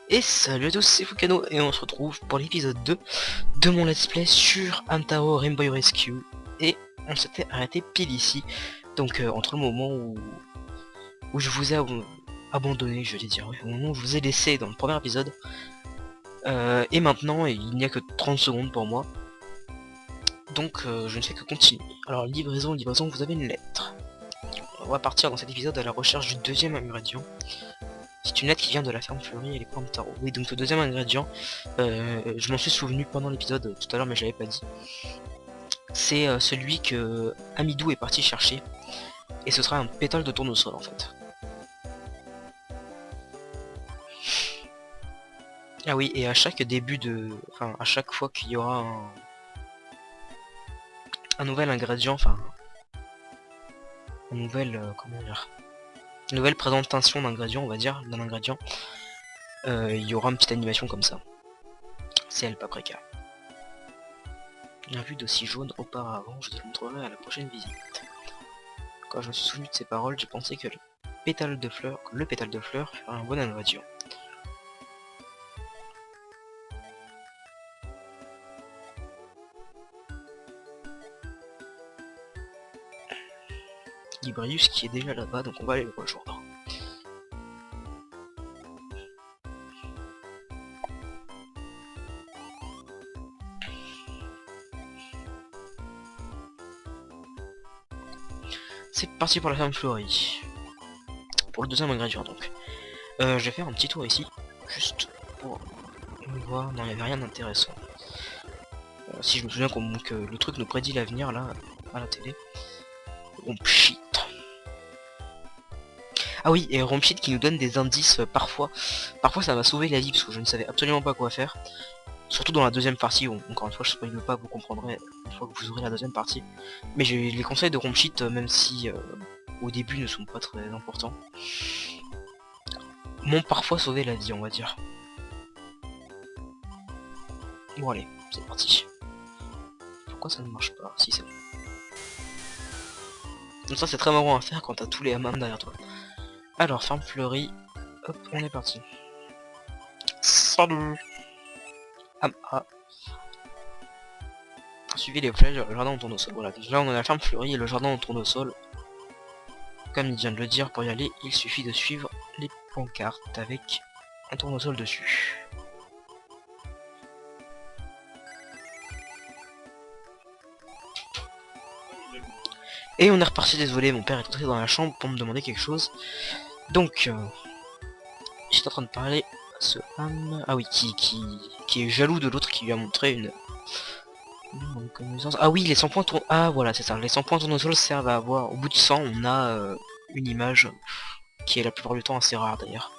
Et salut à tous, c'est Fukano et on se retrouve pour l'épisode 2 de mon let's play sur Hamtaro Rainbow Rescue. Et on s'était arrêté pile ici, donc entre le moment où je vous ai abandonné, je vais dire, au moment où je vous ai laissé dans le premier épisode, et maintenant il n'y a que 30 secondes pour moi, donc je ne fais que continuer. Alors livraison, vous avez une lettre. On va partir dans cet épisode à la recherche du deuxième ingrédient. C'est une lettre qui vient de la ferme fleurie et les pommes tarot. Oui, donc le deuxième ingrédient, je m'en suis souvenu pendant l'épisode tout à l'heure, mais je l'avais pas dit. C'est celui que Amidou est parti chercher. Et ce sera un pétale de tournesol en fait. Ah oui, et à chaque début de... Enfin, à chaque fois qu'il y aura un nouvel ingrédient, enfin... Une nouvelle... comment dire... Une nouvelle présentation d'ingrédient, on va dire, d'un ingrédient. Il y aura une petite animation comme ça. C'est El Paprika. Bien vu d'aussi jaune auparavant, je te le montrerai à la prochaine visite. Quand je me suis souvenu de ces paroles, j'ai pensé que le pétale de fleur ferait un bon ingrédient. Librius qui est déjà là-bas, donc on va aller le rejoindre. C'est parti pour la ferme fleurie. Pour le deuxième ingrédient donc. Je vais faire un petit tour ici, juste pour voir. Non, il n'y avait rien d'intéressant. Si je me souviens que le truc nous prédit l'avenir là, à la télé. Rompshit. Ah oui, et Rompshit qui nous donne des indices parfois. Parfois ça m'a sauvé la vie parce que je ne savais absolument pas quoi faire. Surtout dans la deuxième partie, encore une fois je spoil pas, vous comprendrez une fois que vous aurez la deuxième partie. Mais j'ai les conseils de Rompshit, même si au début ne sont pas très importants, m'ont parfois sauvé la vie, on va dire. Bon allez, c'est parti. Pourquoi ça ne marche pas? Si, c'est bon. Donc ça c'est très marrant à faire quand t'as tous les hammams derrière toi. Alors, ferme fleurie, hop, on est parti. Salut. Suivez les flèches, le jardin en tournesol. Voilà, là on a la ferme fleurie et le jardin en tournesol. Comme il vient de le dire, pour y aller, il suffit de suivre les pancartes avec un tournesol dessus. Et on est reparti, désolé, mon père est entré dans la chambre pour me demander quelque chose. Donc, j'étais en train de parler à ce âme... Ah oui, qui est jaloux de l'autre qui lui a montré une... Ah oui, les 100 points tournesol... Ah voilà, c'est ça, les 100 points tournesol servent à avoir... Au bout de 100, on a une image qui est la plupart du temps assez rare d'ailleurs.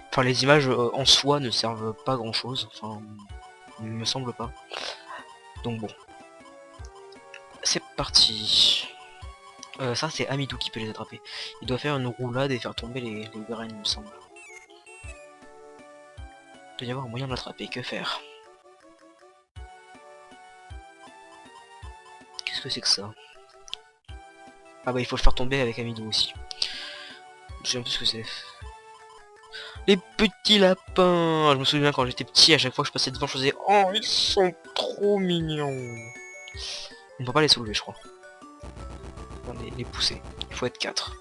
Enfin, les images en soi ne servent pas grand chose, enfin, il me semble pas. Donc bon. C'est parti. Ça c'est Amidou qui peut les attraper. Il doit faire une roulade et faire tomber les graines, il me semble. Il doit y avoir un moyen de l'attraper, que faire? Qu'est-ce que c'est que ça? Ah bah il faut le faire tomber avec Amidou aussi. Je sais un peu ce que c'est. Les petits lapins. Je me souviens quand j'étais petit, à chaque fois que je passais devant, je faisais oh ils sont trop mignons. On peut pas les soulever je crois. On va les pousser. Il faut être 4.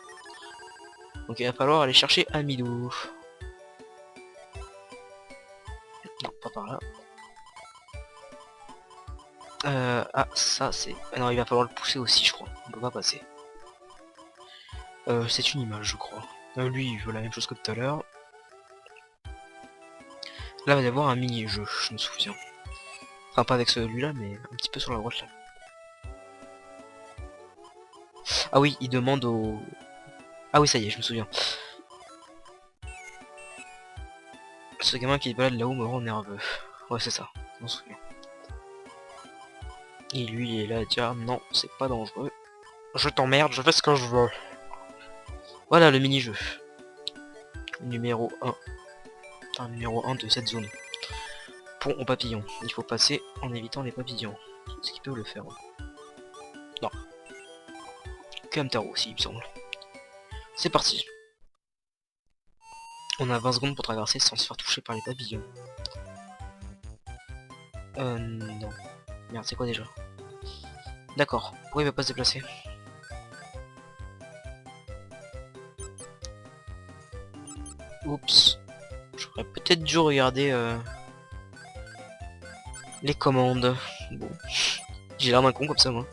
Donc il va falloir aller chercher Amidou. Non, pas par là. Ah, ça c'est... Ah non, il va falloir le pousser aussi, je crois. On peut pas passer. C'est une image, je crois. Lui, il veut la même chose que tout à l'heure. Là, il va y avoir un mini-jeu, je me souviens. Enfin, pas avec celui-là, mais un petit peu sur la droite, là. Ah oui, il demande au... Ah oui, ça y est, je me souviens. Ce gamin qui est balade là-haut me rend nerveux. Ouais, c'est ça, je m'en souviens. Et lui, il est là à dire, non, c'est pas dangereux. Je t'emmerde, je fais ce que je veux. Voilà le mini-jeu. Numéro 1. Enfin, numéro 1 de cette zone. Pont aux papillons. Il faut passer en évitant les papillons. Est-ce qu'il peut le faire? Non. Que Hamtaro aussi, il me semble. C'est parti. On a 20 secondes pour traverser sans se faire toucher par les papillons. Non. Merde, c'est quoi déjà? D'accord. Pourquoi il va pas se déplacer? Oups. J'aurais peut-être dû regarder les commandes. Bon. J'ai l'air d'un con comme ça, moi.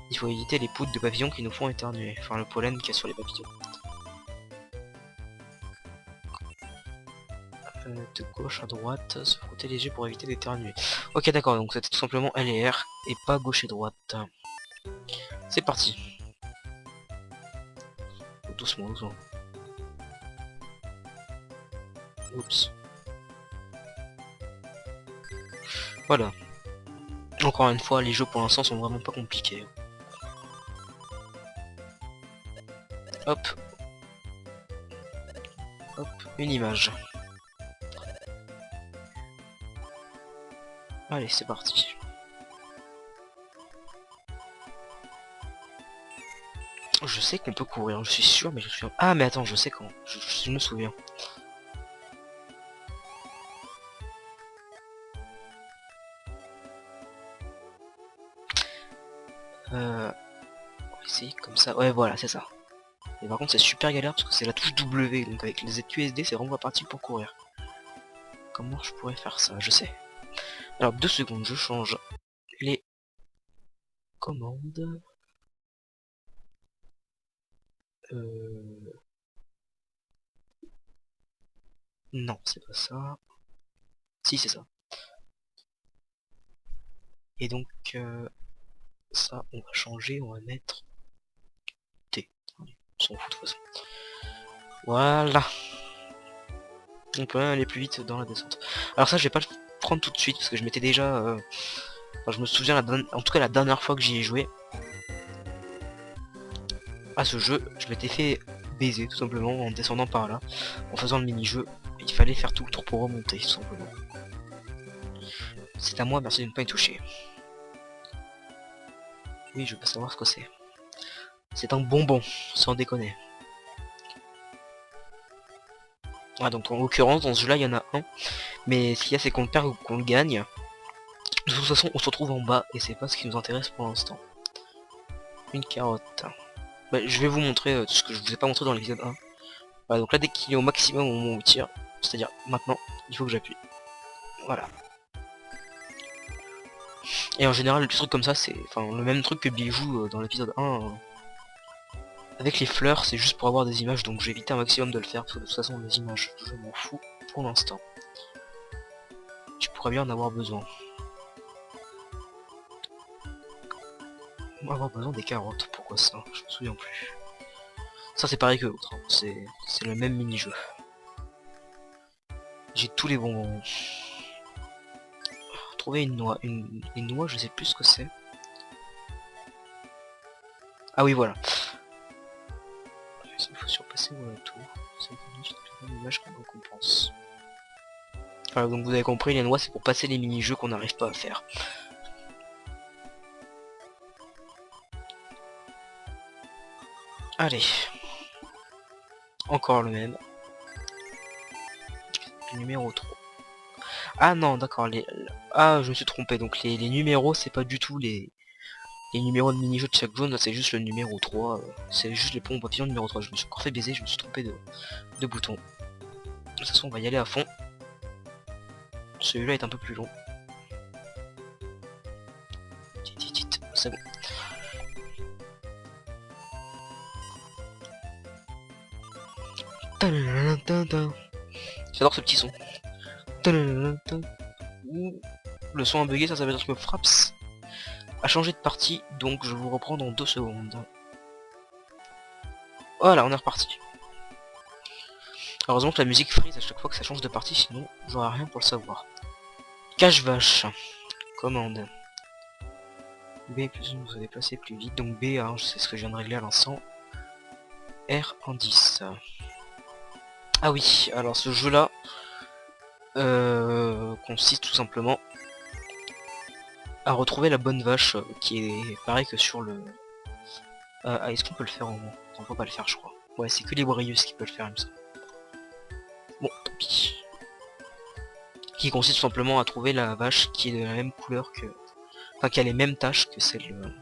Il faut éviter les poudres de papillons qui nous font éternuer. Enfin, le pollen qu'il y a sur les papillons. De gauche à droite, se frotter les yeux pour éviter d'éternuer. Ok, d'accord, donc c'était tout simplement L et R, et pas gauche et droite. C'est parti. Doucement, doucement. Oups. Voilà. Encore une fois, les jeux pour l'instant sont vraiment pas compliqués. Hop. Hop, une image. Allez, c'est parti. Je sais qu'on peut courir, je suis sûr, mais je suis... Ah, mais attends, je sais quand. Je me souviens. On va essayer comme ça. Ouais, voilà, c'est ça. Et par contre, c'est super galère parce que c'est la touche W, donc avec les ZQSD, c'est vraiment pas pratique pour courir. Comment je pourrais faire ça? Je sais. Alors, 2 secondes, je change les commandes. Non, c'est pas ça. Si, c'est ça. Et donc, ça, on va changer, on va mettre T. On s'en fout de toute façon. Voilà. On peut aller plus vite dans la descente. Alors ça, je vais pas le prendre tout de suite parce que je m'étais déjà... Enfin, je me souviens, en tout cas la dernière fois que j'y ai joué à ce jeu, je m'étais fait baiser tout simplement en descendant par là, en faisant le mini-jeu. Il fallait faire tout le tour pour remonter tout simplement. C'est à moi, merci de ne pas y toucher. Oui, je veux savoir ce que c'est. C'est un bonbon, sans déconner. Ah, donc en l'occurrence, dans ce jeu-là, il y en a un. Mais ce qu'il y a, c'est qu'on le perd ou qu'on le gagne. De toute façon, on se retrouve en bas, et c'est pas ce qui nous intéresse pour l'instant. Une carotte. Bah, je vais vous montrer ce que je vous ai pas montré dans l'épisode 1. Voilà, donc là, dès qu'il est au maximum au moment où il tire, c'est-à-dire maintenant, il faut que j'appuie. Voilà. Et en général, le truc comme ça, c'est le même truc que Bijou dans l'épisode 1. Avec les fleurs, c'est juste pour avoir des images, donc j'ai évité un maximum de le faire, parce que de toute façon, les images, je m'en fous pour l'instant. Tu pourrais bien en avoir besoin. On va avoir besoin des carottes, pourquoi ça? Je me souviens plus. Ça c'est pareil que l'autre, hein. C'est le même mini-jeu. J'ai tous les bonbons. Trouver une noix. Une noix, je sais plus ce que c'est. Ah oui, voilà. Il faut surpasser voilà tout. C'est une image qu'on récompense. Voilà, donc vous avez compris, les noix c'est pour passer les mini-jeux qu'on n'arrive pas à faire. Allez. Encore le même. Numéro 3. Ah non, d'accord, Ah, je me suis trompé, donc les numéros, c'est pas du tout les numéros de mini-jeux de chaque zone, c'est juste le numéro 3, c'est juste les pompes papillons numéro 3. Je me suis encore fait baiser, je me suis trompé de bouton. De toute façon, on va y aller à fond. Celui-là est un peu plus long. C'est bon. J'adore ce petit son. Le son a bugué, ça veut dire que Fraps a changé de partie, donc je vous reprends dans 2 secondes. Voilà, on est reparti. Heureusement que la musique freeze à chaque fois que ça change de partie, sinon j'aurais rien pour le savoir. Cache-vache. Commande. B plus vous allez déplacer plus vite, donc B, hein, c'est ce que je viens de régler à l'instant. R en 10. Ah oui, alors ce jeu là consiste tout simplement à retrouver la bonne vache qui est pareil que sur le Ah, est-ce qu'on peut le faire au moins? On peut pas le faire, je crois. Ouais, c'est que les Warriors qui peuvent le faire, il me semble. Bon, tant pis. Qui consiste tout simplement à trouver la vache qui est de la même couleur que... Enfin, qui a les mêmes taches que celle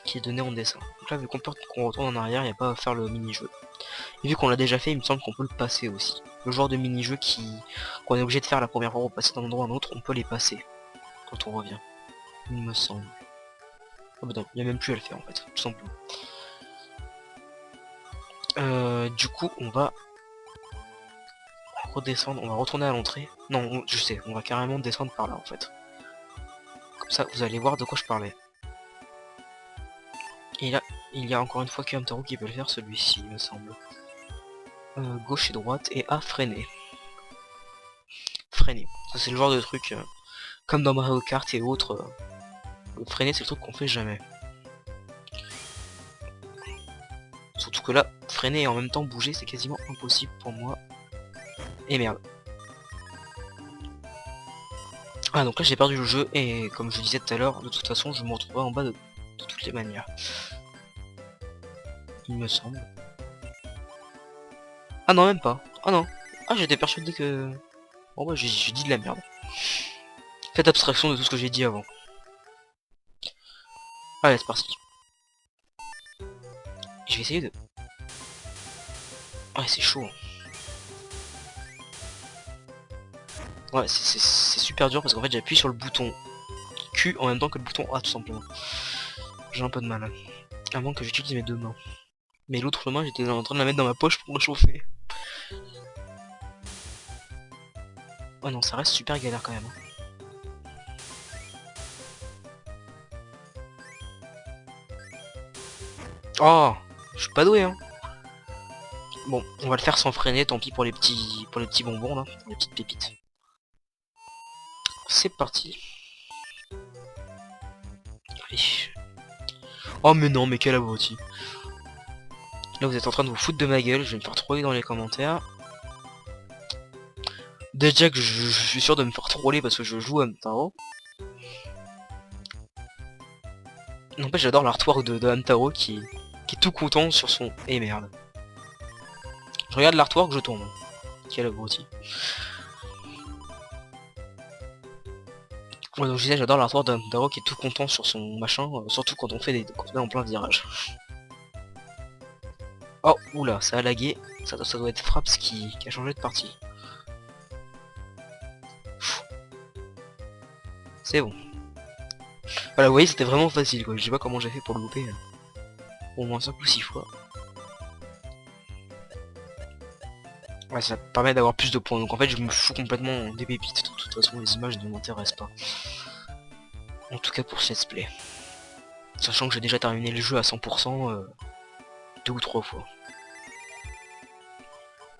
qui est donnée en dessin. Donc là, vu qu'on retourne en arrière, il n'y a pas à faire le mini-jeu. Et vu qu'on l'a déjà fait, il me semble qu'on peut le passer aussi. Le genre de mini-jeu qu'on est obligé de faire la première fois pour passer d'un endroit à un autre, on peut les passer quand on revient. Il me semble. Oh bah non, il n'y a même plus à le faire en fait, tout simplement. Du coup, on va redescendre, on va retourner à l'entrée. Non, je sais, on va carrément descendre par là en fait. Comme ça, vous allez voir de quoi je parlais. Et là, il y a encore une fois Hamtaro qui peut le faire, celui-ci, il me semble. Gauche et droite, et à freiner. Freiner. Ça, c'est le genre de truc, comme dans Mario Kart et autres. Freiner, c'est le truc qu'on fait jamais. Surtout que là, freiner et en même temps bouger, c'est quasiment impossible pour moi. Et merde. Ah, donc là, j'ai perdu le jeu, et comme je disais tout à l'heure, de toute façon, je me retrouverai en bas de toutes les manières. Il me semble. Ah non, même pas. Ah non. Ah, j'étais persuadé que... Bon bah, j'ai dit de la merde. Faites abstraction de tout ce que j'ai dit avant. Allez, c'est parti. Je vais essayer de... Ouais, c'est chaud. Ouais, c'est super dur parce qu'en fait, j'appuie sur le bouton Q en même temps que le bouton A, tout simplement. J'ai un peu de mal. À moins que j'utilise mes deux mains. Mais l'autre main, j'étais en train de la mettre dans ma poche pour réchauffer. Ouais, non, ça reste super galère quand même. Oh, je suis pas doué, hein. Bon, on va le faire sans freiner, tant pis pour les petits bonbons là, pour les petites pépites. C'est parti. Allez. Oh mais non, mais quel abruti. Là vous êtes en train de vous foutre de ma gueule, je vais me faire troller dans les commentaires. Déjà que je suis sûr de me faire troller parce que je joue à Hamtaro. N'empêche, j'adore l'artwork de Hamtaro qui est tout content sur son... Eh merde. Je regarde l'artwork, je tombe. Quel abruti. Ouais, donc je disais, j'adore l'artwork d'Hamtaro qui est tout content sur son machin, surtout quand on est en plein virage. Oh, oula, ça a lagué. Ça doit être Fraps qui a changé de partie. C'est bon. Voilà, vous voyez, c'était vraiment facile, quoi. Je sais pas comment j'ai fait pour le louper. Au moins 5 ou 6 fois. Ouais, ça permet d'avoir plus de points. Donc en fait, je me fous complètement des pépites. De toute façon, les images ne m'intéressent pas. En tout cas pour ce let's play. Sachant que j'ai déjà terminé le jeu à 100% 2 ou 3 fois.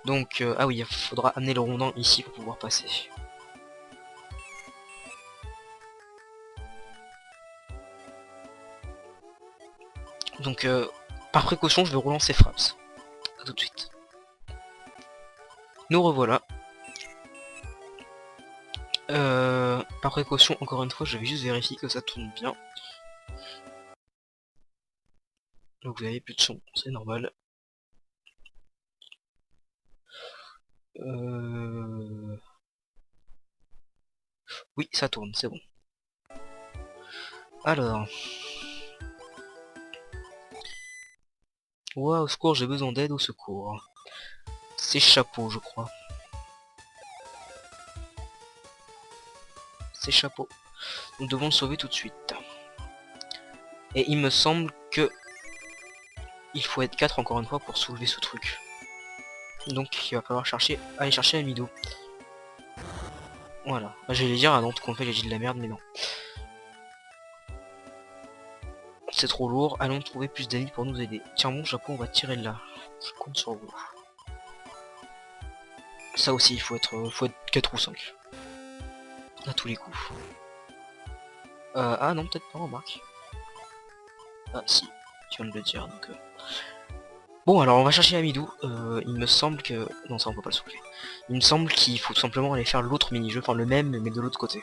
Donc, ah oui, il faudra amener le rondin ici pour pouvoir passer. Donc, par précaution, je vais relancer Fraps. A tout de suite. Nous revoilà. Par précaution, encore une fois, je vais juste vérifier que ça tourne bien. Donc vous avez plus de son, c'est normal. Oui, ça tourne, c'est bon. Alors... Ouah, au secours, j'ai besoin d'aide, au secours. C'est chapeau, je crois. C'est chapeau. Nous devons le sauver tout de suite. Et il me semble que... Il faut être 4 encore une fois pour soulever ce truc. Donc il va falloir aller chercher Amido. Voilà. Bah, j'allais dire, ah non, tout compte fait, j'ai dit de la merde, mais non. C'est trop lourd, allons trouver plus d'amis pour nous aider. Tiens, mon chapeau, on va tirer de là. Je compte sur vous. Ça aussi, il faut être 4 ou 5. À tous les coups. Ah non, peut-être pas, remarque. Ah si, tu viens de le dire, donc... Bon, alors on va chercher Amidou. Il me semble que... Non, ça on peut pas le soulever. Il me semble qu'il faut tout simplement aller faire l'autre mini-jeu, enfin le même, mais de l'autre côté.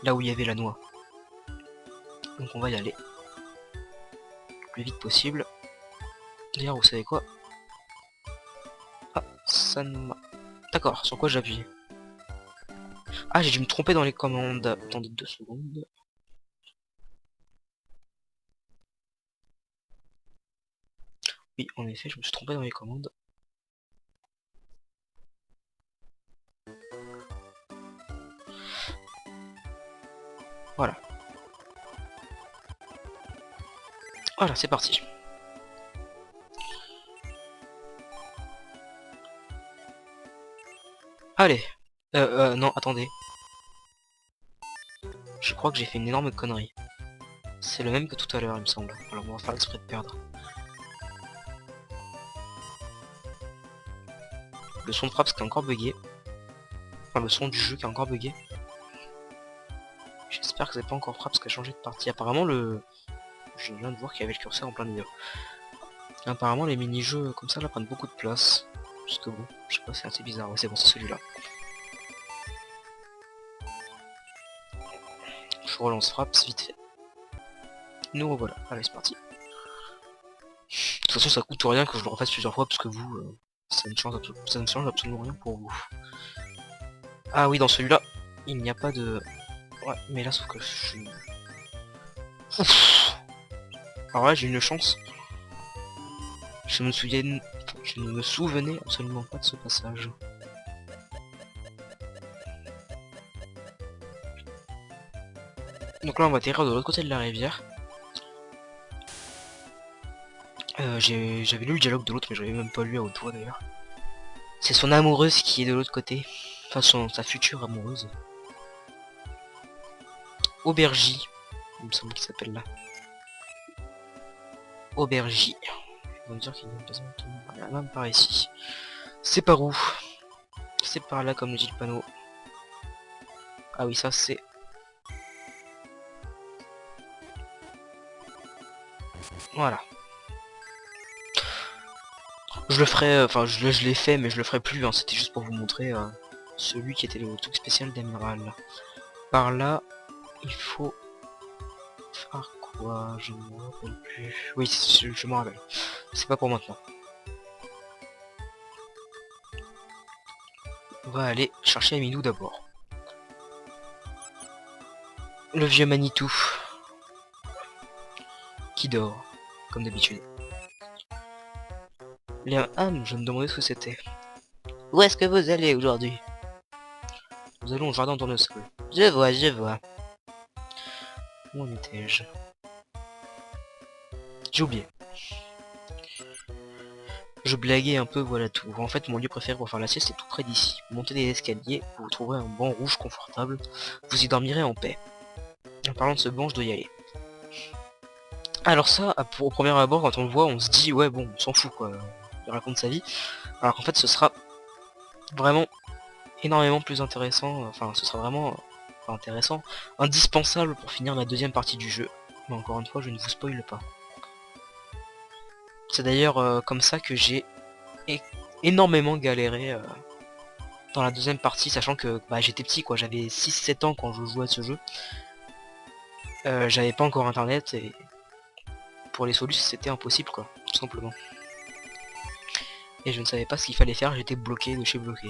Là où il y avait la noix. Donc on va y aller. plus vite possible. D'ailleurs, vous savez quoi? Ah, ça ne m'a... D'accord, sur quoi j'appuie? Ah, j'ai dû me tromper dans les commandes. Attendez 2 secondes. Oui, en effet, je me suis trompé dans les commandes. Voilà. Voilà, c'est parti. Allez. Non, attendez. Je crois que j'ai fait une énorme connerie. C'est le même que tout à l'heure, il me semble. Alors on va faire exprès de perdre. Le son de frappe qui est encore bugué. Enfin, le son du jeu qui est encore bugué. J'espère que c'est pas encore frappe qui a changé de partie. Apparemment, je viens de voir qu'il y avait le curseur en plein milieu. Apparemment, les mini-jeux comme ça là prennent beaucoup de place. Parce que bon, je sais pas, c'est assez bizarre. Ouais, c'est bon, c'est celui-là. Je relance frappe, vite fait. Nous revoilà. Allez, c'est parti. De toute façon, ça coûte rien que je le refasse plusieurs fois parce que vous, ça ne change absolument rien pour vous. Ah oui, dans celui-là, il n'y a pas de... Ouais, mais là, sauf que je suis... Ouf. Alors là, j'ai une chance. Je ne me souvenais absolument pas de ce passage. Donc là, on va atterrir de l'autre côté de la rivière. J'avais lu le dialogue de l'autre, mais j'avais même pas lu à haute voix d'ailleurs. C'est son amoureuse qui est de l'autre côté. Enfin, sa future amoureuse. Aubergie, il me semble qu'il s'appelle là. Aubergie. On va dire qu'il y a même par ici. C'est par où? C'est par là, comme le dit le panneau. Ah oui, ça c'est... Voilà. Je le ferai, enfin je l'ai fait, mais je le ferai plus, hein. C'était juste pour vous montrer celui qui était le truc spécial d'Amiral. Par là, il faut faire quoi? Je ne me rappelle plus. Oui, je m'en rappelle. C'est pas pour maintenant. On va aller chercher Aminou d'abord. Le vieux Manitou. Qui dort, comme d'habitude. Je me demandais ce que c'était. Où est-ce que vous allez aujourd'hui? Nous allons au jardin dans le sol. Je vois, je vois. Où en étais-je? J'ai oublié. Je blaguais un peu, voilà tout. En fait, mon lieu préféré pour faire la sieste est tout près d'ici. Montez des escaliers, vous trouverez un banc rouge confortable. Vous y dormirez en paix. En parlant de ce banc, je dois y aller. Alors ça, au premier abord, quand on le voit, on se dit, ouais bon, on s'en fout quoi. Il raconte sa vie. Alors qu'en fait, ce sera vraiment énormément plus intéressant. Enfin, ce sera vraiment intéressant, indispensable pour finir la deuxième partie du jeu. Mais encore une fois, je ne vous spoile pas. C'est d'ailleurs comme ça que j'ai énormément galéré dans la deuxième partie, sachant que j'étais petit quoi, j'avais 6-7 ans quand je jouais à ce jeu. J'avais pas encore internet et pour les solus c'était impossible quoi, tout simplement. Et je ne savais pas ce qu'il fallait faire, j'étais bloqué de chez bloqué.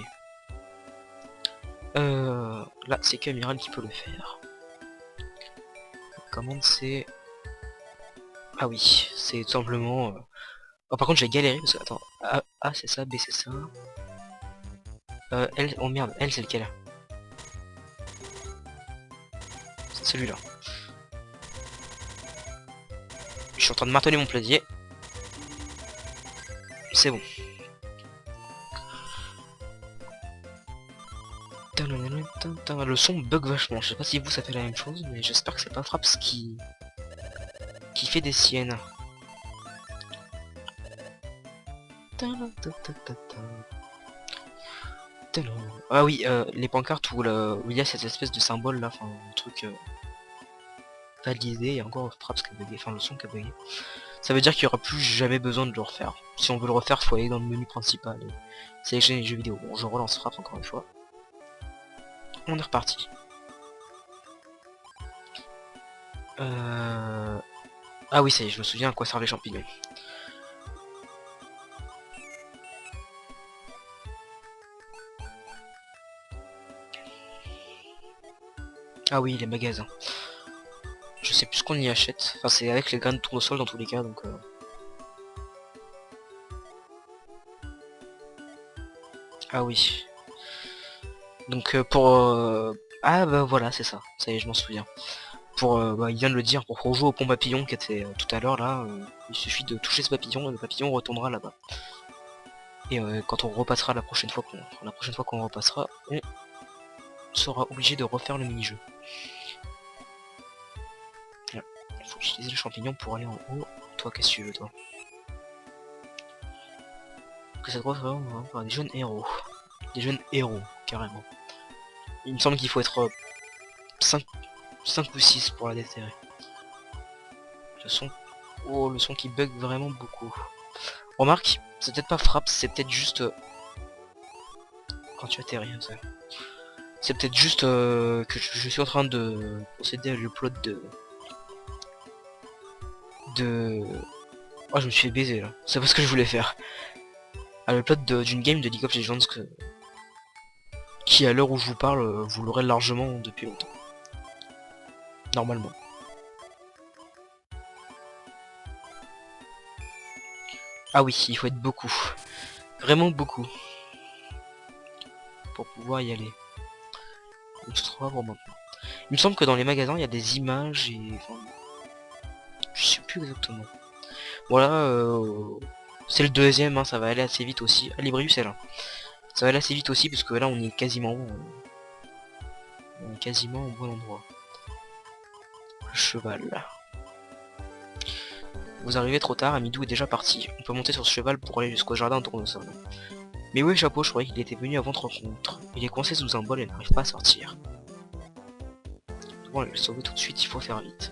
Là c'est qu'Amiral qui peut le faire. La commande c'est... Ah oui, c'est tout simplement... Oh, par contre j'ai galéré parce que... Attends, A c'est ça, B c'est ça... L... Oh merde, L c'est lequel? C'est celui-là. Je suis en train de marteler mon clavier. C'est bon. Le son bug vachement. Je sais pas si vous ça fait la même chose, mais j'espère que c'est pas Fraps qui fait des siennes. Ah oui, les pancartes où il y a cette espèce de symbole là, enfin un truc validé, il y a encore Fraps qui a bugué, enfin le son qui a bugué. Ça veut dire qu'il y aura plus jamais besoin de le refaire. Si on veut le refaire, faut aller dans le menu principal et sélectionner les jeux vidéo. Bon, je relance Fraps encore une fois. On est reparti. Ah oui, ça y est, je me souviens à quoi servent les champignons. Ah oui, les magasins. Je sais plus ce qu'on y achète. Enfin, c'est avec les graines de tournesol dans tous les cas, donc... Ah oui. Donc pour... Ah bah voilà, c'est ça. Ça y est, je m'en souviens. Pour, bah, il vient de le dire, pour rejouer au pont papillon qui était tout à l'heure là, il suffit de toucher ce papillon et le papillon retournera là-bas. Et quand on repassera la prochaine fois qu'on repassera, on sera obligé de refaire le mini-jeu. Voilà. Il faut utiliser le champignon pour aller en haut. Toi, qu'est-ce que tu veux, toi? Que ça doit vraiment par des jeunes héros. Des jeunes héros, carrément. Il me semble qu'il faut être 5 ou 6 pour la déterrer. Le son... Oh, le son qui bug vraiment beaucoup. Remarque, c'est peut-être pas frappe, c'est peut-être juste... Quand tu atterris, ça. C'est peut-être juste que je suis en train de procéder à l'upload de... Oh, je me suis fait baiser là. C'est pas ce que je voulais faire. À l'upload d'une game de League of Legends qui, à l'heure où je vous parle, vous l'aurez largement depuis longtemps. Normalement. Ah oui, il faut être beaucoup. Vraiment beaucoup. Pour pouvoir y aller. Donc ce sera pour maintenant. Il me semble que dans les magasins, il y a des images et... Enfin, je sais plus exactement. Voilà, c'est le deuxième, hein, ça va aller assez vite aussi. Ah, Librius est là. Ça va aller assez vite aussi, parce que là, on est quasiment au bon endroit. Le cheval. Vous arrivez trop tard, Amidou est déjà parti. On peut monter sur ce cheval pour aller jusqu'au jardin de tournesol. Mais oui, Chapeau, je croyais qu'il était venu avant votre rencontre. Il est coincé sous un bol et n'arrive pas à sortir. Bon, le sauver tout de suite, il faut faire vite.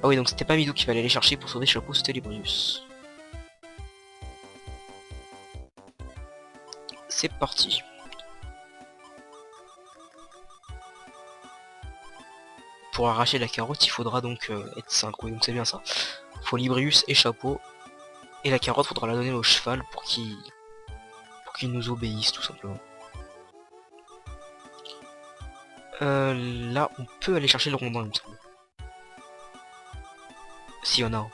Ah oui, donc c'était pas Midou qui fallait aller chercher pour sauver Chapeau, c'était Librius. C'est parti. Pour arracher la carotte, il faudra donc être 5, oui, donc c'est bien ça. Faut Librius et Chapeau. Et la carotte, faudra la donner au cheval pour qu'il nous obéisse, tout simplement. Là, on peut aller chercher le rondin, il me semble. S'il y en a un.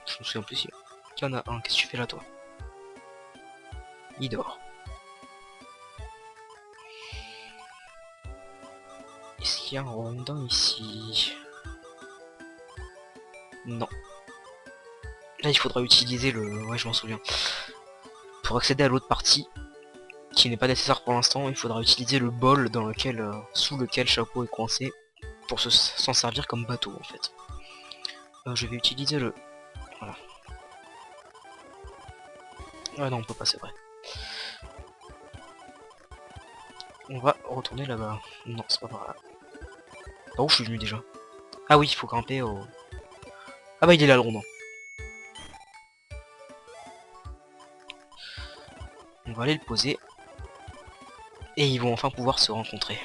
Je me souviens plus si il y en a un. Qu'est-ce que tu fais là, toi? Il dort. Est-ce qu'il y a un rondin ici? Non. Là, il faudra utiliser le... Ouais, je m'en souviens. Pour accéder à l'autre partie, qui n'est pas nécessaire pour l'instant, il faudra utiliser le bol dans lequel, sous lequel Chapeau est coincé, pour s'en servir comme bateau, en fait. Je vais utiliser le... Voilà. Ah non, on peut pas, c'est vrai. On va retourner là-bas. Non, c'est pas par là. Par où je suis venu déjà? Ah oui, il faut grimper au... Ah bah il est là le rondin. On va aller le poser. Et ils vont enfin pouvoir se rencontrer.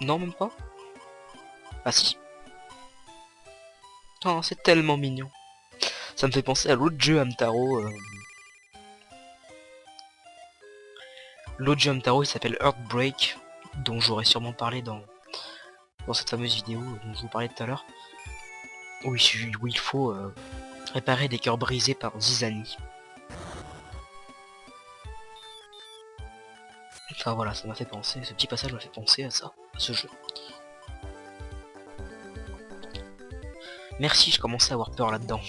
Non, même pas? Ah si. Oh, c'est tellement mignon. Ça me fait penser à l'autre jeu Hamtaro. L'autre jeu Hamtaro, il s'appelle Heartbreak, dont j'aurais sûrement parlé dans cette fameuse vidéo dont je vous parlais tout à l'heure. Où il faut réparer des cœurs brisés par Zizani. Enfin voilà, ça m'a fait penser, ce petit passage m'a fait penser à ça, à ce jeu. Merci, je commençais à avoir peur là-dedans.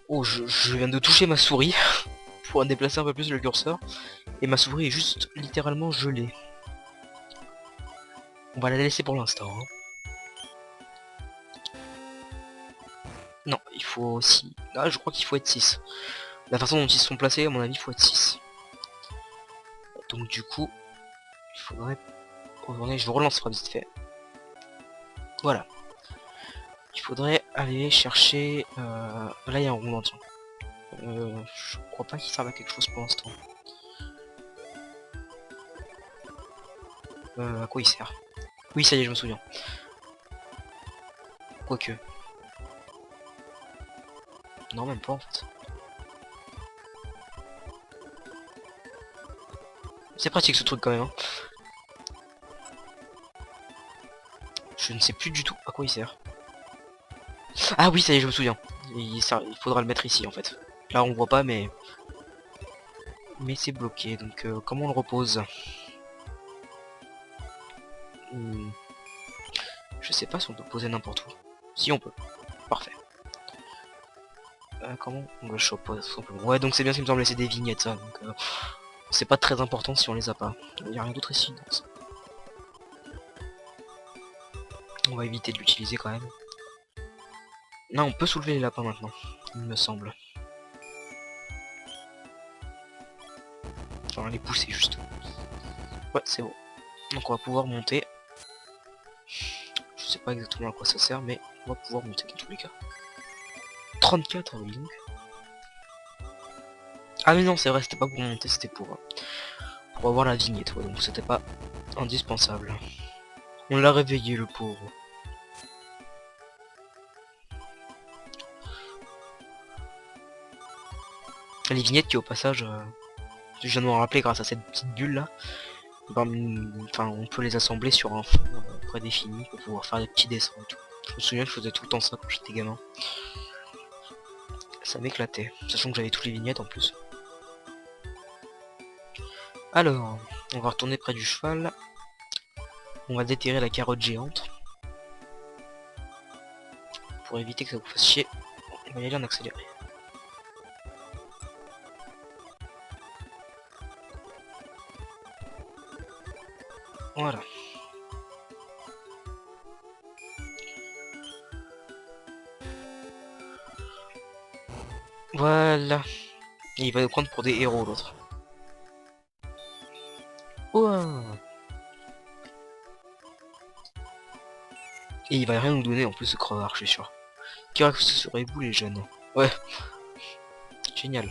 Oh, je viens de toucher ma souris pour déplacer un peu plus le curseur. Et ma souris est juste littéralement gelée. On va la laisser pour l'instant. Hein. Non, il faut aussi... Ah, je crois qu'il faut être 6. La façon dont ils se sont placés, à mon avis, il faut être 6. Donc du coup, il faudrait... Je vous relance vite fait. Voilà. Il faudrait aller chercher... Là, il y a un rond tiens. Je crois pas qu'il serve à quelque chose pour l'instant. À quoi il sert? Oui, ça y est, je me souviens. Quoique. Non, même pas en fait. C'est pratique ce truc quand même. Hein. Je ne sais plus du tout à quoi il sert. Ah oui, ça y est, je me souviens. Il faudra le mettre ici en fait. Là, on voit pas, mais c'est bloqué. Donc, comment on le repose? Je sais pas si on peut poser n'importe où. Si on peut. Parfait. Comment on le chope tout simplement. Ouais, donc c'est bien ce qui me semble, c'est des vignettes ça. Donc, c'est pas très important si on les a pas. Il n'y a rien d'autre ici. Donc, on va éviter de l'utiliser quand même. Non, on peut soulever les lapins maintenant, il me semble. Enfin, les pousser juste. Ouais, c'est bon. Donc on va pouvoir monter. Je sais pas exactement à quoi ça sert, mais on va pouvoir monter dans tous les cas. 34, oui donc. Ah mais non, c'est vrai, c'était pas pour monter, c'était pour avoir la vignette, ouais, donc c'était pas indispensable. On l'a réveillé, le pauvre. Les vignettes qui, au passage, je viens de me rappeler grâce à cette petite bulle là, enfin, on peut les assembler sur un fond prédéfini pour pouvoir faire des petits dessins et tout. Je me souviens que je faisais tout le temps ça quand j'étais gamin. Ça m'éclatait, sachant que j'avais toutes les vignettes en plus. Alors, on va retourner près du cheval. On va déterrer la carotte géante. Pour éviter que ça vous fasse chier, on va y aller en accéléré. Voilà. Voilà. Et il va nous prendre pour des héros l'autre. Ouah. Et il va rien nous donner en plus ce crevard, je suis sûr. Que serez-vous les jeunes? Ouais. Génial.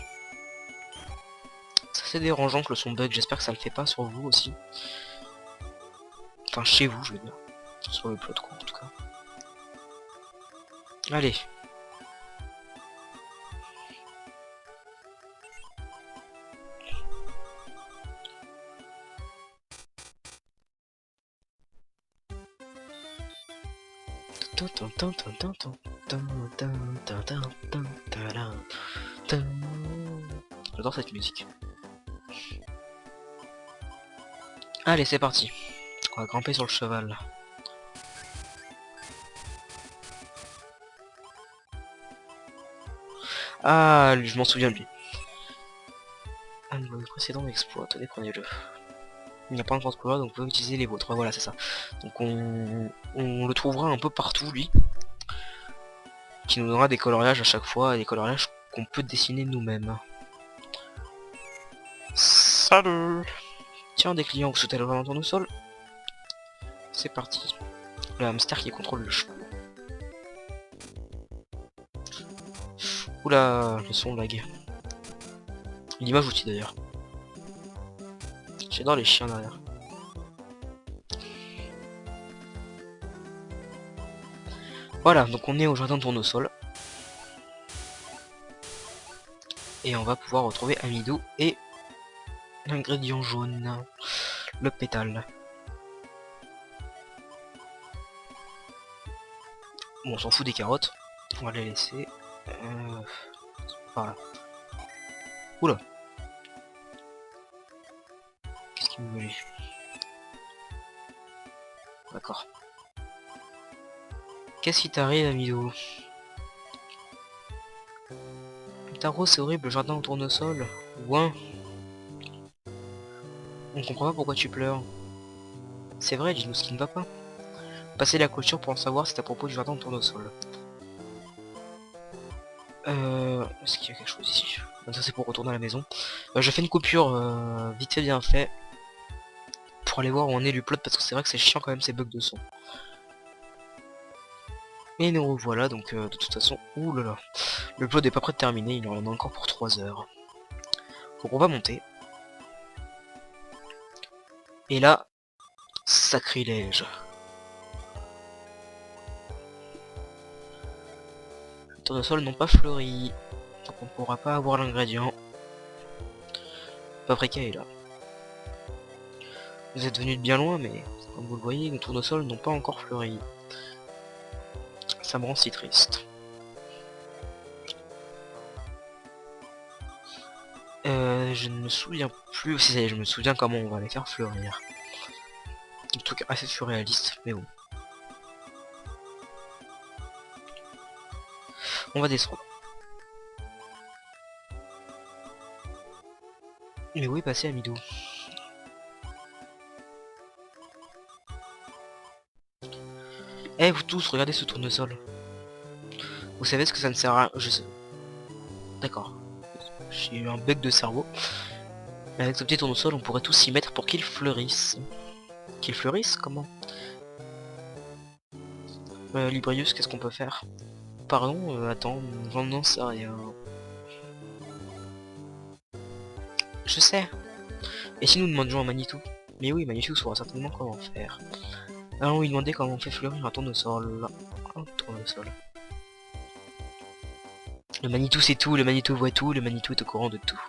Ça c'est dérangeant que le son bug, j'espère que ça le fait pas sur vous aussi. Enfin chez vous je veux dire. Sur le plot quoi en tout cas. Allez. J'adore cette musique. Allez, c'est parti. On va grimper sur le cheval. Ah, lui, je m'en souviens de lui. Un niveau précédent exploit, tenez, prenez-le. Il n'y a pas de couleur, donc vous pouvez utiliser les vôtres. Voilà, c'est ça. Donc on le trouvera un peu partout, lui. Qui nous donnera des coloriages à chaque fois, des coloriages qu'on peut dessiner nous-mêmes. Salut! Tiens, des clients, vous souhaitez le voir au sol? C'est parti. Le hamster qui contrôle le cheval. Oula, le son lag. L'image aussi d'ailleurs. J'adore les chiens derrière. Voilà, donc on est au jardin de tournesol. Et on va pouvoir retrouver Amidou et l'ingrédient jaune, le pétale. Bon, on s'en fout des carottes. On va les laisser. Voilà. Oula. Qu'est-ce qu'il me voulait? D'accord. Qu'est-ce qui t'arrive, Amidou? Taro, c'est horrible, le jardin au tournesol. Ouin. On comprend pas pourquoi tu pleures. C'est vrai, dis-nous ce qui ne va pas. Passer la clôture pour en savoir c'est à propos du jardin au tournesol. Est-ce qu'il y a quelque chose ici? Ça c'est pour retourner à la maison. Je fais une coupure vite fait bien fait. Pour aller voir où on est du plot parce que c'est vrai que c'est chiant quand même ces bugs de son. Et nous revoilà donc de toute façon. Ouh là là. Le plot n'est pas prêt de terminer, il en a encore pour 3 heures. Donc on va monter. Et là, Sacrilège. Les tournesols n'ont pas fleuri. Donc on ne pourra pas avoir l'ingrédient. Paprika est là. Vous êtes venus de bien loin, mais comme vous le voyez, les tournesols n'ont pas encore fleuri. Ça me rend si triste. Je ne me souviens plus. Si ça y est, je me souviens comment on va les faire fleurir. Un truc assez surréaliste, mais bon. On va descendre. Mais où est passé Amidou? Eh vous tous, regardez ce tournesol. Vous savez ce que ça ne sert à... Je sais. D'accord. J'ai eu un bug de cerveau. Mais avec ce petit tournesol, on pourrait tous s'y mettre pour qu'il fleurisse. Qu'il fleurisse? Comment? Librius, qu'est-ce qu'on peut faire? Pardon, attends, j'en n'en sais rien. Je sais. Et si nous demandions à Manitou? Mais oui, Manitou saura certainement comment faire. Allons lui demander comment on fait fleurir un tournesol. Un tournesol. Le Manitou sait tout, le Manitou voit tout, le Manitou est au courant de tout.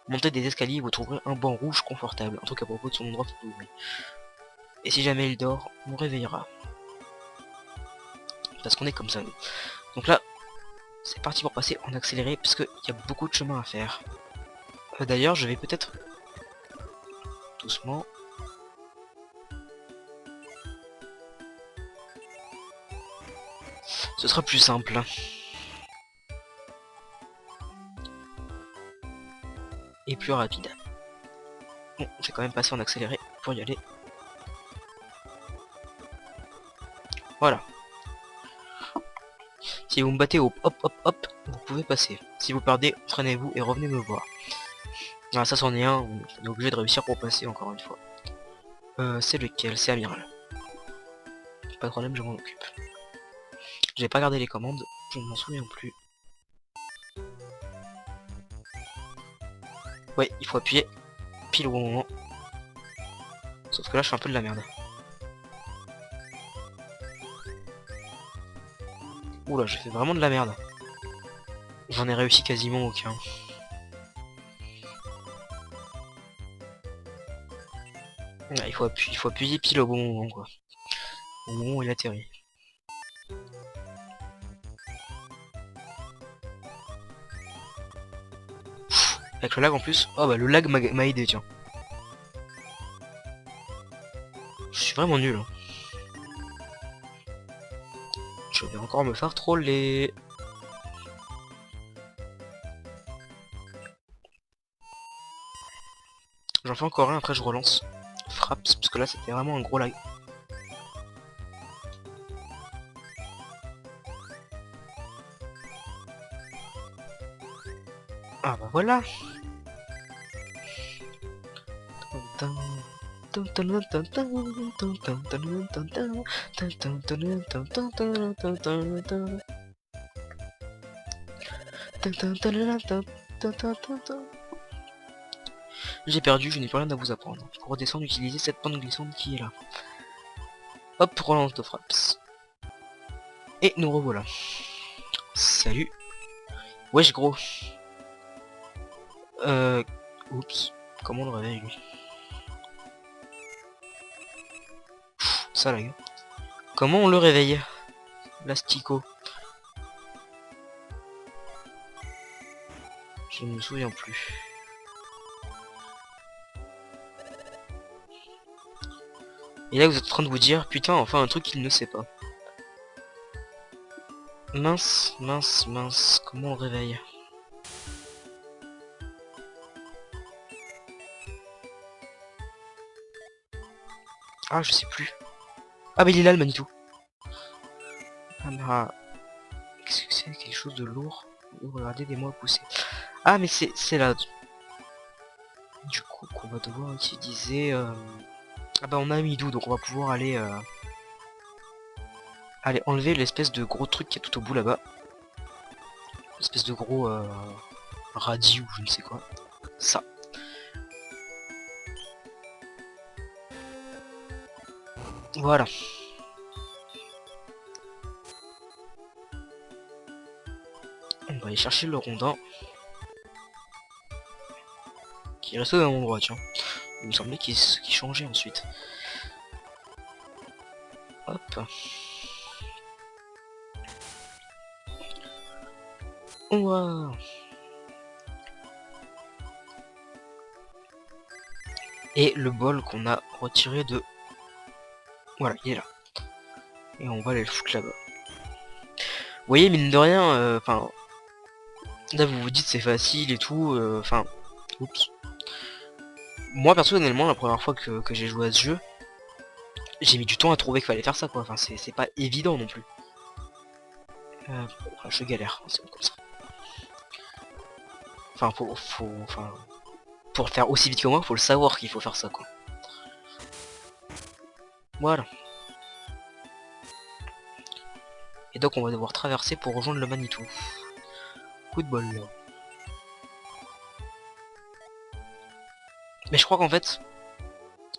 Montez des escaliers, vous trouverez un banc rouge confortable, un truc à propos de son endroit favori. Et si jamais il dort, on réveillera. Parce qu'on est comme ça, nous. Donc là, c'est parti pour passer en accéléré, parce qu'il y a beaucoup de chemin à faire. D'ailleurs, je vais peut-être... doucement... Ce sera plus simple. Et plus rapide. Bon, je vais quand même passer en accéléré pour y aller. Voilà. Si vous me battez au hop hop hop, vous pouvez passer. Si vous perdez, entraînez-vous et revenez me voir. Ah, ça c'en est un, on est obligé de réussir pour passer encore une fois. C'est lequel? C'est Amiral. Pas de problème, je m'en occupe. J'ai pas gardé les commandes, je ne m'en souviens plus. Ouais, il faut appuyer pile au bon moment. Sauf que là, je fais un peu de la merde. Oula, j'ai fait vraiment de la merde. J'en ai réussi quasiment aucun. Ah, il faut appuyer pile au bon moment, quoi. Au moment où il atterrit. Avec le lag en plus. Oh bah le lag m'a aidé, tiens. Je suis vraiment nul. Hein. Je vais encore me faire troller. J'en fais encore un, après je relance. Frappe, parce que là c'était vraiment un gros lag. Ah bah voilà. J'ai perdu, je n'ai plus rien à vous apprendre. Pour redescendre, utilisez cette pente glissante qui est là. Hop, relance de fraps. Et nous revoilà. Salut. Wesh gros. Oups. Comment on le réveille lui? Ça la gueule. Comment on le réveille? L'astico. Je ne me souviens plus. Et là vous êtes en train de vous dire, putain, enfin un truc qu'il ne sait pas. Mince, mince, mince, comment on le réveille? Ah, je sais plus. Ah bah il est là le Manitou. Ah bah... Qu'est-ce que c'est? Quelque chose de lourd. Regardez des mots poussés. Ah mais c'est là. Du coup qu'on va devoir utiliser... Ah bah on a Amidou, donc on va pouvoir aller... Aller enlever l'espèce de gros truc qui est tout au bout là-bas. L'espèce de gros... radis ou je ne sais quoi. Ça. Voilà. On va aller chercher le rondin. Qui reste au même endroit, tiens. Il me semblait qu'il changeait ensuite. Hop. Ouah. Et le bol qu'on a retiré de... Voilà, il est là. Et on va aller le foutre là-bas. Vous voyez, mine de rien, enfin... là, vous vous dites c'est facile et tout, enfin... oups. Moi, personnellement, la première fois que j'ai joué à ce jeu, j'ai mis du temps à trouver qu'il fallait faire ça, quoi. Enfin, c'est pas évident non plus. Enfin, je galère, c'est comme ça. Enfin, enfin... pour le faire aussi vite que moi, faut le savoir qu'il faut faire ça, quoi. Voilà. Et donc on va devoir traverser pour rejoindre le Manitou. Coup de bol là. Mais je crois qu'en fait...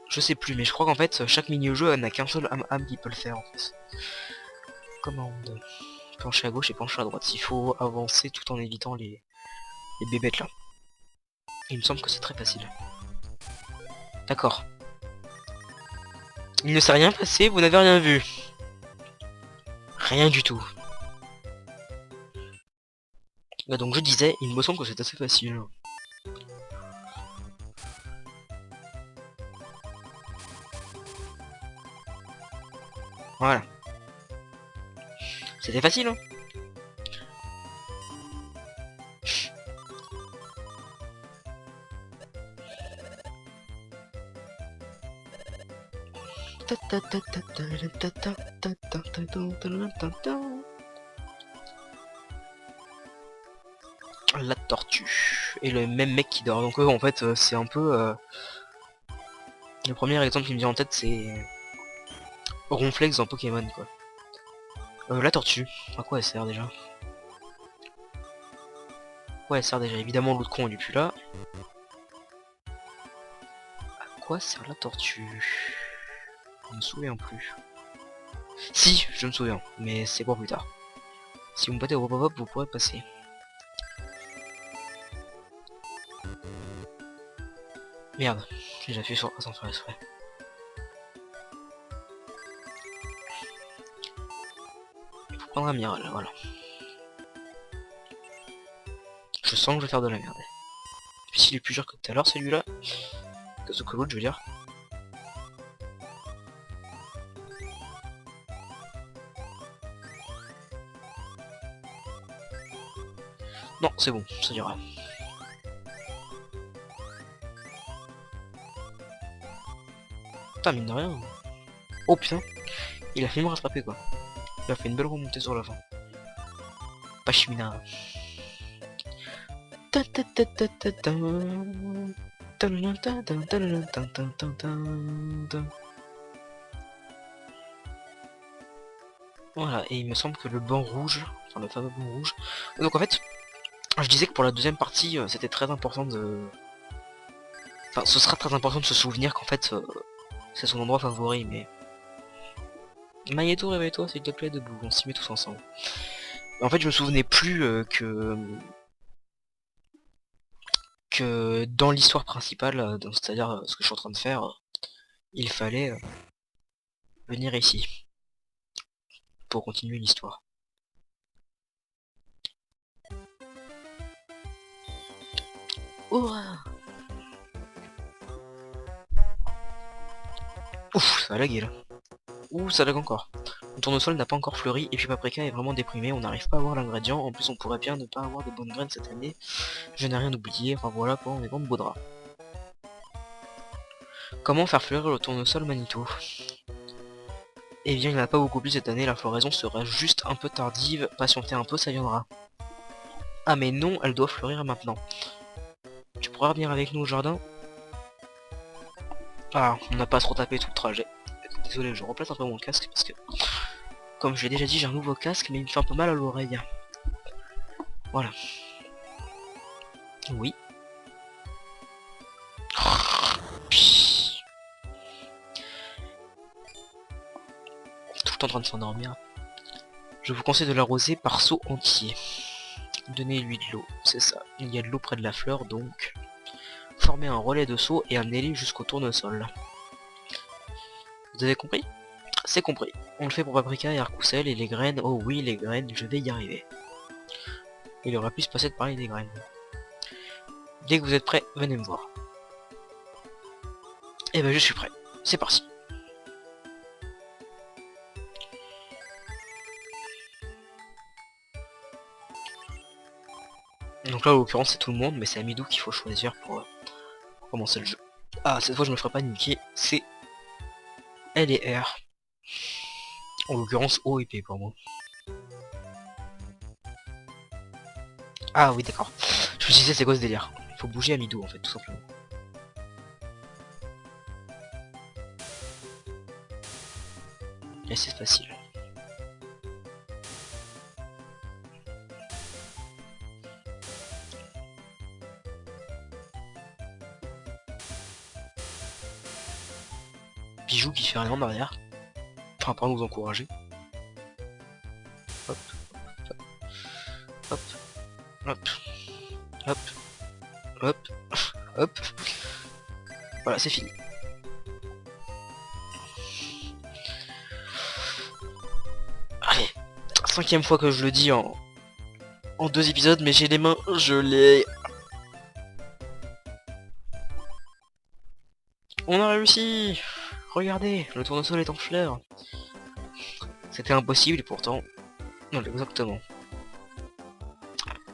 Je sais plus, mais je crois qu'en fait, chaque mini-jeu n'a qu'un seul âme qui peut le faire en fait. Commande. Pencher à gauche et pencher à droite. Il faut avancer tout en évitant les bébêtes là. Il me semble que c'est très facile. D'accord. Il ne s'est rien passé, vous n'avez rien vu. Rien du tout. Bah donc je disais, il me semble que c'est assez facile. Voilà. C'était facile, hein. La tortue. Et le même mec qui dort. Donc en fait, c'est un peu... le premier exemple qui me vient en tête, c'est... Ronflex dans Pokémon, quoi. La tortue. À quoi elle sert déjà? Ouais, elle sert déjà. Évidemment, l'autre con, il est plus là. À quoi sert la tortue? Je me souviens plus. Si, je me souviens, mais c'est pour plus tard. Si vous me battez au pop-up, vous pourrez passer. Merde, j'ai appuyé sur A sans faire exprès. Il faut prendre un miral, voilà. Je sens que je vais faire de la merde. Et puis s'il est plus dur que tout à l'heure celui-là, que ce que l'autre je veux dire. Non, c'est bon, ça ira. Putain, mine de rien. Oh putain, il a fait me rattraper quoi. Il a fait une belle remontée sur la fin. Pachmina. Voilà, et il me semble que le banc rouge, enfin le fameux banc rouge. Donc en fait, je disais que pour la deuxième partie, c'était très important de... Enfin, ce sera très important de se souvenir qu'en fait, c'est son endroit favori, mais... Magneto, réveille-toi, s'il te plaît, debout, on s'y met tous ensemble. En fait, je me souvenais plus que dans l'histoire principale, c'est-à-dire ce que je suis en train de faire, il fallait venir ici pour continuer l'histoire. Ouah. Ouf, ça a lagué là. Ouh, ça lag encore. Le tournesol n'a pas encore fleuri et puis Paprika est vraiment déprimé, on n'arrive pas à avoir l'ingrédient, en plus on pourrait bien ne pas avoir de bonnes graines cette année. Je n'ai rien oublié, enfin voilà quoi, on est dans de beaux draps. Comment faire fleurir le tournesol Manitou? Eh bien il n'y en a pas beaucoup plus cette année, la floraison sera juste un peu tardive, patientez un peu, ça viendra. Ah mais non, elle doit fleurir maintenant. Tu pourras revenir avec nous au jardin? Ah, on n'a pas trop tapé tout le trajet. Désolé, je replace un peu mon casque parce que, comme je l'ai déjà dit, j'ai un nouveau casque, mais il me fait un peu mal à l'oreille. Voilà. Oui. en train de s'endormir. Je vous conseille de l'arroser par seau entier. Donnez-lui de l'eau, c'est ça. Il y a de l'eau près de la fleur, donc formez un relais de seau et amenez-les jusqu'au tournesol. Vous avez compris? C'est compris. On le fait pour paprika et arc-ou-ciel et les graines. Oh oui, les graines, je vais y arriver. Il aurait pu se passer de parler des graines. Dès que vous êtes prêts, venez me voir. Et ben je suis prêt. C'est parti. Donc là, en l'occurrence, c'est tout le monde, mais c'est Amidou qu'il faut choisir pour commencer le jeu. Ah, cette fois, je me ferai pas niquer. C'est L et R. En l'occurrence, O et P pour moi. Ah oui, d'accord. Je me disais, c'est quoi ce délire? Faut bouger Amidou, en fait, tout simplement. Et c'est facile. Bijou qui fait rien en arrière. Enfin, pour nous encourager. Hop, hop, hop, hop, hop, hop. Voilà, c'est fini. Allez, 5e fois que je le dis en 2 épisodes, mais j'ai les mains gelées. On a réussi. Regardez, le tournesol est en fleurs. C'était impossible et pourtant... Non, exactement.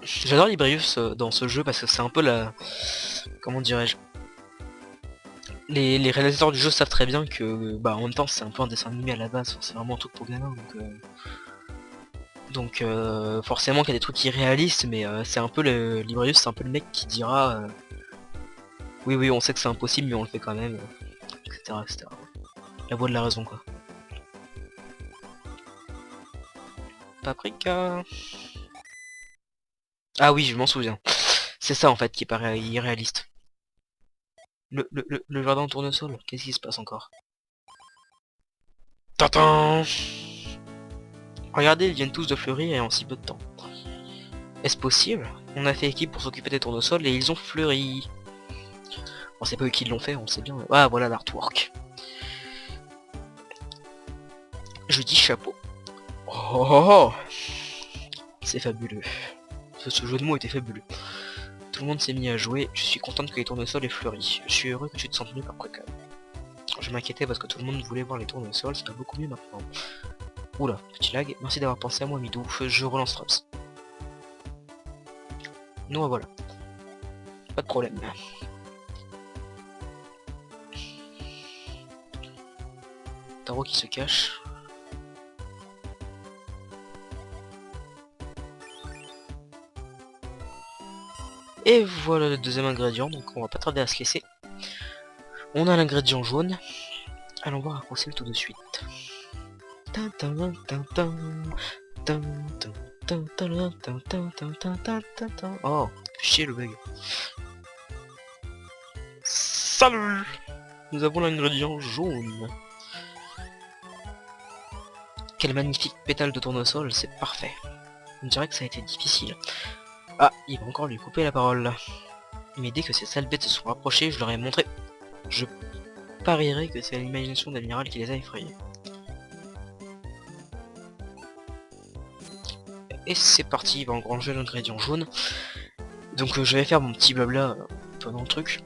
J'adore Librius dans ce jeu parce que c'est un peu la... Comment dirais-je? Les réalisateurs du jeu savent très bien que... Bah en même temps c'est un peu un dessin animé à la base, c'est vraiment un truc pour gamins donc forcément qu'il y a des trucs irréalistes, mais c'est un peu le... Librius c'est un peu le mec qui dira... Oui oui on sait que c'est impossible mais on le fait quand même, etc. etc. La voix de la raison quoi. Paprika. Ah oui, je m'en souviens. C'est ça en fait qui paraît irréaliste. Le jardin tournesol, qu'est-ce qui se passe encore? Tintin. Regardez, ils viennent tous de fleurir et en si peu de temps. Est-ce possible? On a fait équipe pour s'occuper des tournesols et ils ont fleuri. Bon, c'est pas eux qui l'ont fait, on le sait bien. Ah voilà l'artwork. Je dis chapeau. Oh, c'est fabuleux. Ce jeu de mots était fabuleux. Tout le monde s'est mis à jouer. Je suis contente que les tournesols aient fleuri. Je suis heureux que tu te sentes mieux après quand même. Je m'inquiétais parce que tout le monde voulait voir les tournesols, ça va beaucoup mieux maintenant. Oula, petit lag. Merci d'avoir pensé à moi, Midou. Je relance Traps. Non, voilà. Pas de problème. Taro qui se cache. Et voilà le deuxième ingrédient, donc on va pas tarder à se laisser. On a l'ingrédient jaune. Allons voir Arc-ou-ciel tout de suite. Oh, chier le bug. Salut! Nous avons l'ingrédient jaune. Quel magnifique pétale de tournesol, c'est parfait. On dirait que ça a été difficile. Ah, il va encore lui couper la parole. Mais dès que ces sales bêtes se sont rapprochées, je leur ai montré. Je parierais que c'est l'imagination d'Amiral qui les a effrayés. Et c'est parti, il va engranger l'ingrédient jaune. Donc je vais faire mon petit blabla pendant le truc.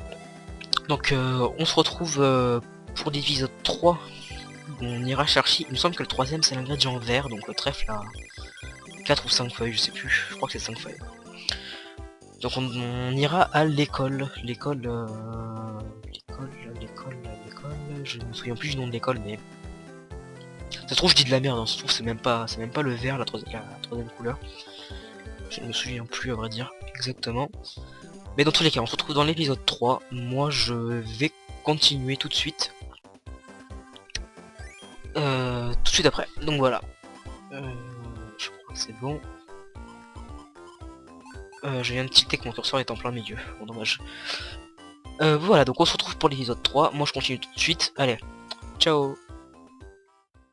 Donc on se retrouve pour l'épisode 3. On ira chercher, il me semble que le troisième c'est l'ingrédient vert, donc le trèfle à 4 ou 5 feuilles, je sais plus, je crois que c'est 5 feuilles. Donc on ira à l'école, l'école, je ne me souviens plus du nom de l'école, mais ça se trouve je dis de la merde, hein. Ça se trouve c'est même pas le vert, la troisième couleur. Je ne me souviens plus à vrai dire exactement. Mais dans tous les cas, on se retrouve dans l'épisode 3. Moi je vais continuer tout de suite. Tout de suite après. Donc voilà. Je crois que c'est bon. Je viens de tilter que mon curseur est en plein milieu. Bon dommage. Voilà, donc on se retrouve pour l'épisode 3. Moi je continue tout de suite. Allez, ciao.